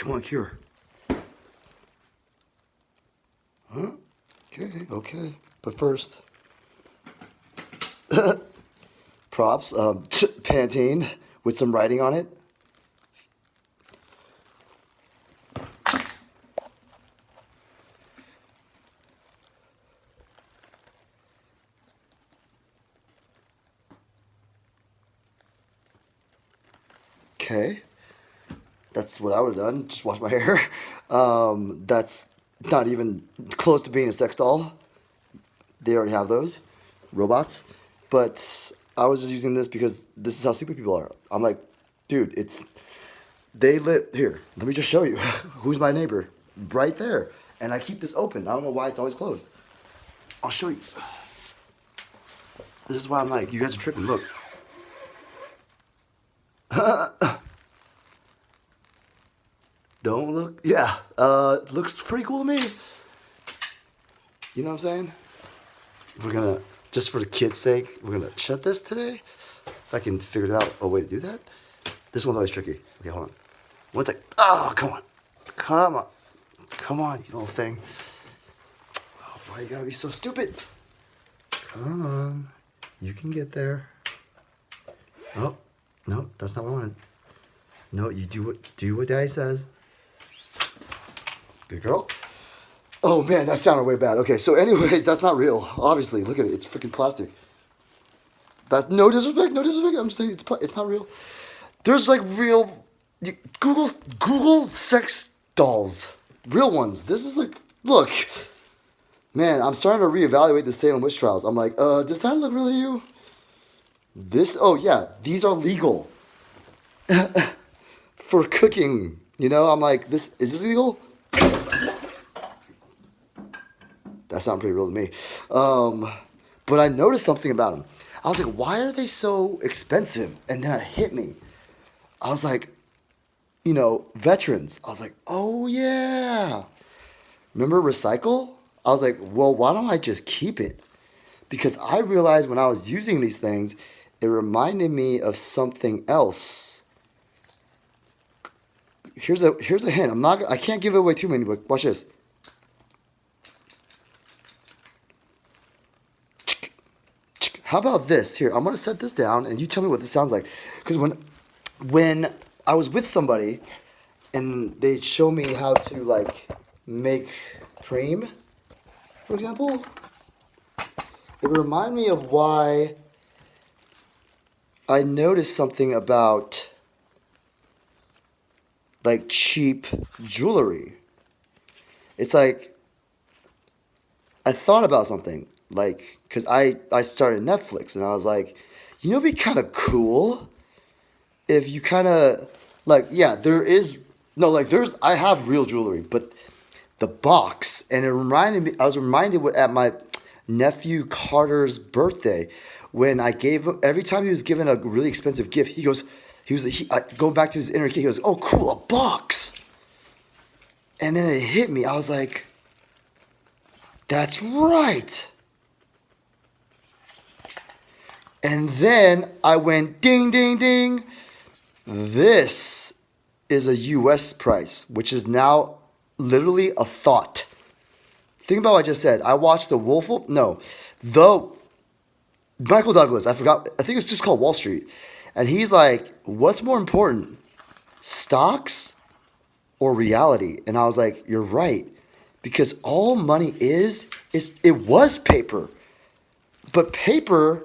Come on, cure. Huh? Okay. But first, props. Pantene with some writing on it. Okay. That's what I would have done. Just wash my hair. That's not even close to being a sex doll. They already have those robots. But I was just using this because this is how stupid people are. I'm like, dude, they live here. Let me just show you. Who's my neighbor? Right there. And I keep this open. I don't know why it's always closed. I'll show you. This is why I'm like, you guys are tripping. Look. Don't look. Yeah. Looks pretty cool to me. You know what I'm saying? We're gonna, just for the kids' sake, we're gonna shut this today. If I can figure out a way to do that. This one's always tricky. Okay, hold on. One sec. Oh, come on. Come on, you little thing. Oh, why you gotta be so stupid? Come on. You can get there. Oh, no, that's not what I wanted. No, you do what Daddy says. Good girl. Oh man, that sounded way bad. Okay, so anyways, that's not real. Obviously, look at it. It's freaking plastic. That's no disrespect. I'm just saying it's not real. There's like real Google sex dolls, real ones. This is like, look, man. I'm starting to reevaluate the Salem witch trials. I'm like, does that look really you? Oh yeah, these are legal for cooking. You know, I'm like, is this legal? That sounded pretty real to me. But I noticed something about them. I was like, why are they so expensive? And then it hit me. I was like, veterans. I was like, oh yeah. Remember recycle? I was like, well, why don't I just keep it? Because I realized when I was using these things, it reminded me of something else. Here's a hint. I can't give away too many, but watch this. How about this? Here, I'm gonna set this down, and you tell me what this sounds like. Because when I was with somebody, and they show me how to like make cream, for example, it reminded me of why I noticed something about like cheap jewelry. It's like I thought about something. Like, because I started Netflix and I was like, it'd be kind of cool if you kind of, like, yeah, I have real jewelry, but the box, and it reminded me, I was reminded at my nephew Carter's birthday when I gave him, every time he was given a really expensive gift, going back to his inner kid, he goes, oh, cool, a box. And then it hit me. I was like, that's right. And then I went ding, ding, ding. This is a US price, which is now literally a thought. Think about what I just said. I watched the Michael Douglas, I forgot, I think it's just called Wall Street. And he's like, what's more important, stocks or reality? And I was like, you're right. Because all money it was paper. But paper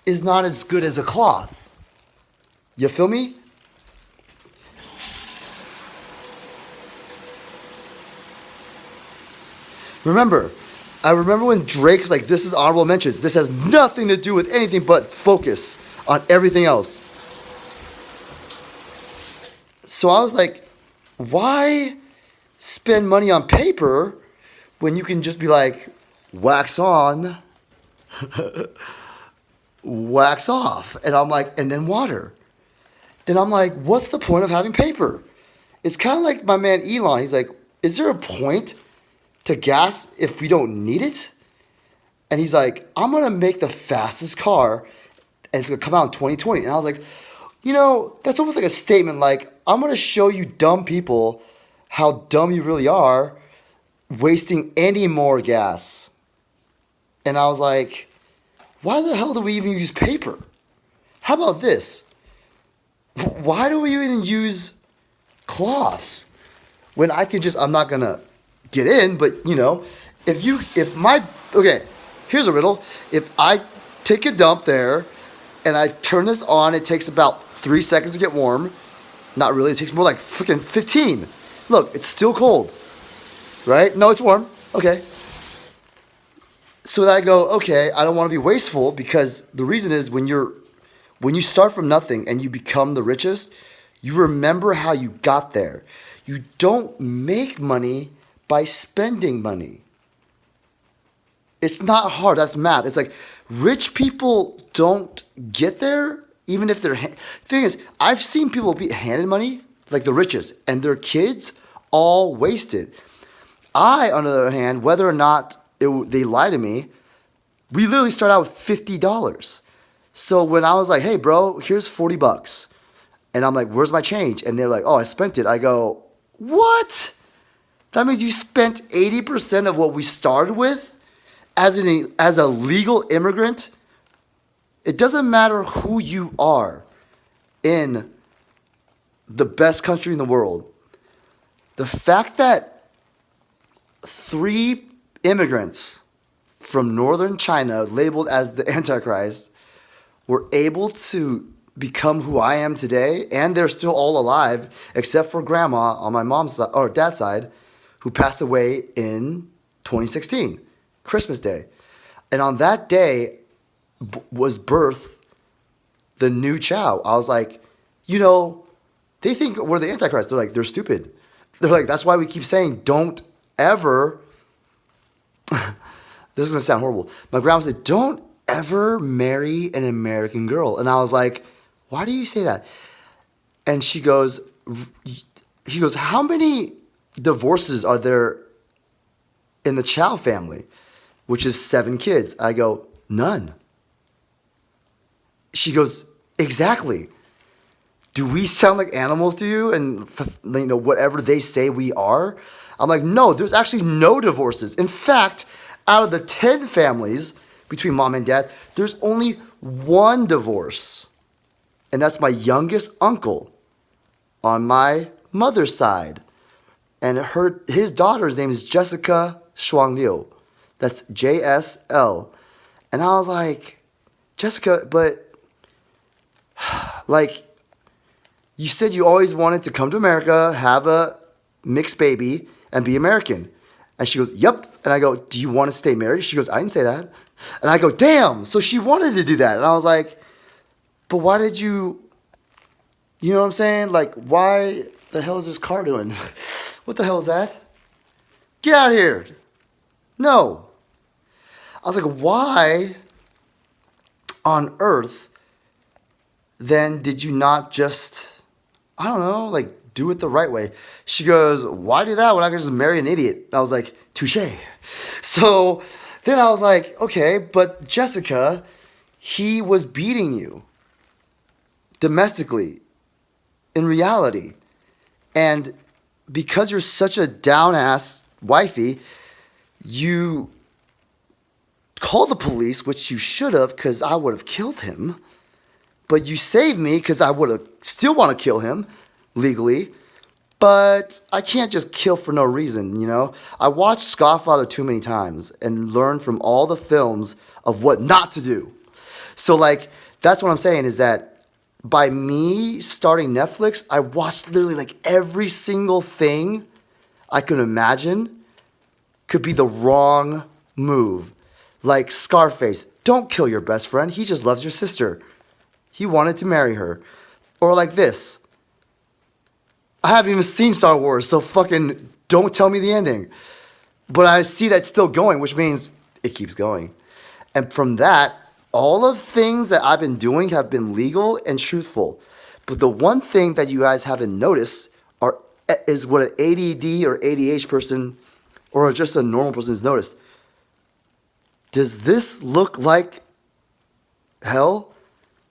is not as good as a cloth. You feel me? I remember when Drake was like, this is honorable mentions. This has nothing to do with anything but focus on everything else. So I was like, why spend money on paper when you can just be like, wax on, wax off? And I'm like, and then water. Then I'm like, what's the point of having paper? It's kind of like my man Elon. He's like, is there a point to gas if we don't need it? And he's like, I'm going to make the fastest car and it's going to come out in 2020. And I was like, That's almost like a statement like, I'm going to show you dumb people how dumb you really are wasting any more gas. And I was like, why the hell do we even use paper? How about this? Why do we even use cloths when I could just, I'm not going to get in, but okay, here's a riddle. If I take a dump there and I turn this on, it takes about 3 seconds to get warm. Not really, it takes more like freaking 15. Look, it's still cold, right? No, it's warm. Okay. So then I go, okay, I don't want to be wasteful, because the reason is when you start from nothing and you become the richest, you remember how you got there. You don't make money by spending money. It's not hard. That's math. It's like rich people don't get there even if they're. Thing is, I've seen people be handed money, like the richest, and their kids all wasted. On the other hand, whether or not they lie to me, we literally start out with $50. So when I was like, hey, bro, here's $40. And I'm like, where's my change? And they're like, oh, I spent it. I go, what? That means you spent 80% of what we started with as a legal immigrant. It doesn't matter who you are in the best country in the world. The fact that 3 immigrants from northern China, labeled as the Antichrist, were able to become who I am today, and they're still all alive, except for grandma on my mom's side, or dad's side, who passed away in 2016, Christmas Day. And on that day was birth the new Chow. I was like, they think we're the Antichrist. They're like, they're stupid. They're like, that's why we keep saying don't ever, this is going to sound horrible. My grandma said, don't ever marry an American girl. And I was like, why do you say that? And he goes, how many divorces are there in the Chow family, which is 7 kids? I go, none. She goes, exactly. Do we sound like animals to you? And whatever they say we are? I'm like, no, there's actually no divorces. In fact, out of the 10 families between mom and dad, there's only 1 divorce. And that's my youngest uncle on my mother's side. And his daughter's name is Jessica Shuang Liu. That's JSL. And I was like, Jessica, but like, you said you always wanted to come to America, have a mixed baby, and be American. And she goes, yep. And I go, do you want to stay married? She goes, I didn't say that. And I go, damn. So she wanted to do that. And I was like, but why did you know what I'm saying? Like, why the hell is this car doing? What the hell is that? Get out of here. No. I was like, why on earth then did you not just, I don't know, like do it the right way? She goes, why do that when I could just marry an idiot? And I was like, touche. So then I was like, okay, but Jessica, he was beating you domestically in reality. And because you're such a down-ass wifey, you called the police, which you should have, because I would have killed him. But you saved me because I would have still want to kill him legally. But I can't just kill for no reason, I watched Godfather too many times and learned from all the films of what not to do. So, like, that's what I'm saying is that by me starting Netflix, I watched literally like every single thing I could imagine could be the wrong move. Like Scarface, don't kill your best friend. He just loves your sister. He wanted to marry her. Or like this. I haven't even seen Star Wars, so fucking don't tell me the ending. But I see that still going, which means it keeps going. And from that, all of the things that I've been doing have been legal and truthful. But the one thing that you guys haven't noticed is what an ADD or ADH person or just a normal person has noticed. Does this look like hell?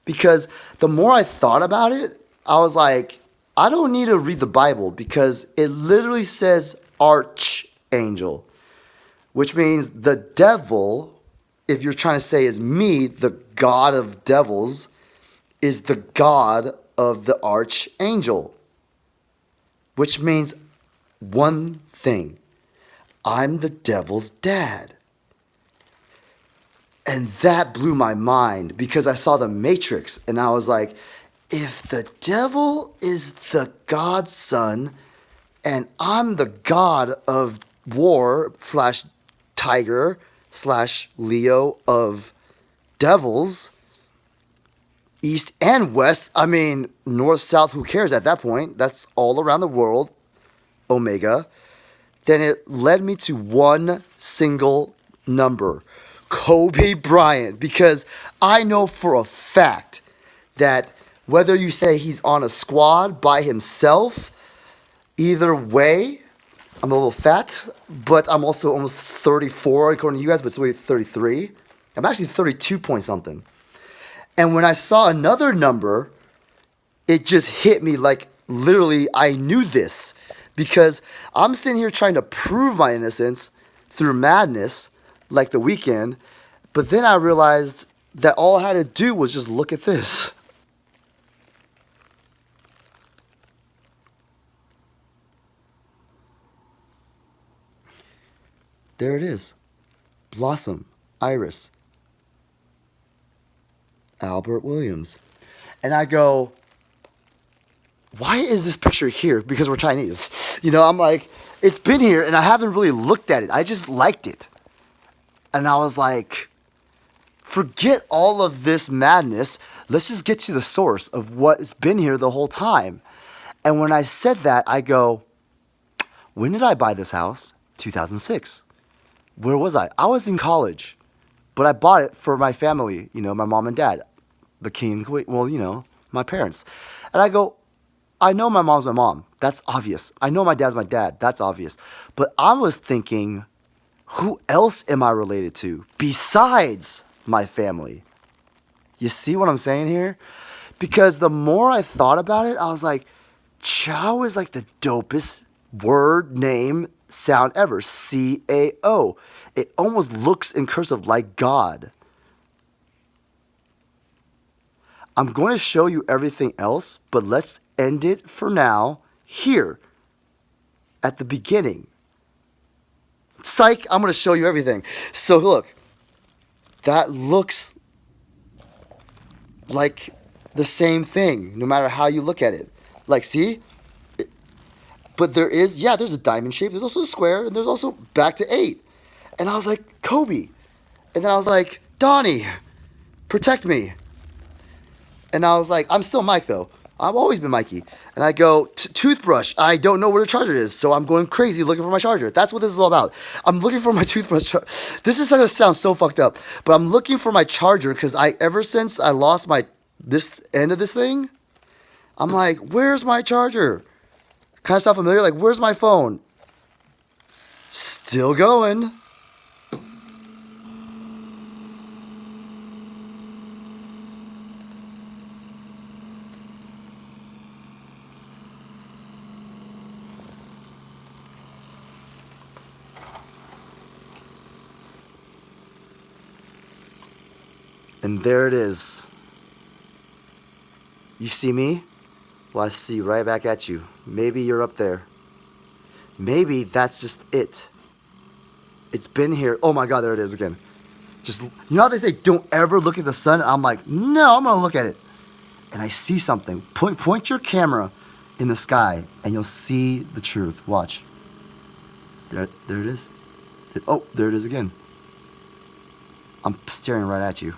because the more I thought about it, I was like, I don't need to read the Bible because it literally says archangel, which means the devil, if you're trying to say is me, the god of devils, is the god of the archangel, which means one thing: I'm the devil's dad. And that blew my mind because I saw the Matrix and I was like, if the devil is the God's son and I'm the god of war slash tiger slash Leo of devils, east and west, I mean, north, south, who cares at that point? That's all around the world, Omega. Then it led me to one single number: Kobe Bryant, because I know for a fact that whether you say he's on a squad by himself, either way, I'm a little fat, but I'm also almost 34 according to you guys, but it's really 33. I'm actually 32 point something. And when I saw another number, it just hit me like literally I knew this because I'm sitting here trying to prove my innocence through madness like The Weeknd, but then I realized that all I had to do was just look at this. There it is. Blossom, Iris, Albert Williams. And I go, why is this picture here? Because we're Chinese. I'm like, it's been here and I haven't really looked at it. I just liked it. And I was like, forget all of this madness. Let's just get to the source of what's been here the whole time. And when I said that, I go, when did I buy this house? 2006. Where was I? I was in college, but I bought it for my family, my mom and dad, the king and queen, well, my parents. And I go, I know my mom's my mom. That's obvious. I know my dad's my dad. That's obvious. But I was thinking, who else am I related to besides my family? You see what I'm saying here? Because the more I thought about it, I was like, Chao is like the dopest word, name, sound ever. CAO. It almost looks in cursive like God. I'm going to show you everything else, but let's end it for now here at the beginning. Psych, I'm going to show you everything. So look, that looks like the same thing, no matter how you look at it. Like, see? But there's a diamond shape. There's also a square, and there's also back to 8. And I was like, Kobe. And then I was like, Donnie, protect me. And I was like, I'm still Mike, though. I've always been Mikey. And I go, toothbrush. I don't know where the charger is, so I'm going crazy looking for my charger. That's what this is all about. I'm looking for my toothbrush. This is going to sound so fucked up, but I'm looking for my charger because ever since I lost this end of this thing, I'm like, where's my charger? Kind of sound familiar? Like, where's my phone? Still going. And there it is. You see me? Well, I see right back at you. Maybe you're up there. Maybe that's just it. It's been here. Oh my God, there it is again. Just, how they say, don't ever look at the sun? I'm like, no, I'm going to look at it. And I see something. Point your camera in the sky and you'll see the truth. Watch. There it is. Oh, there it is again. I'm staring right at you.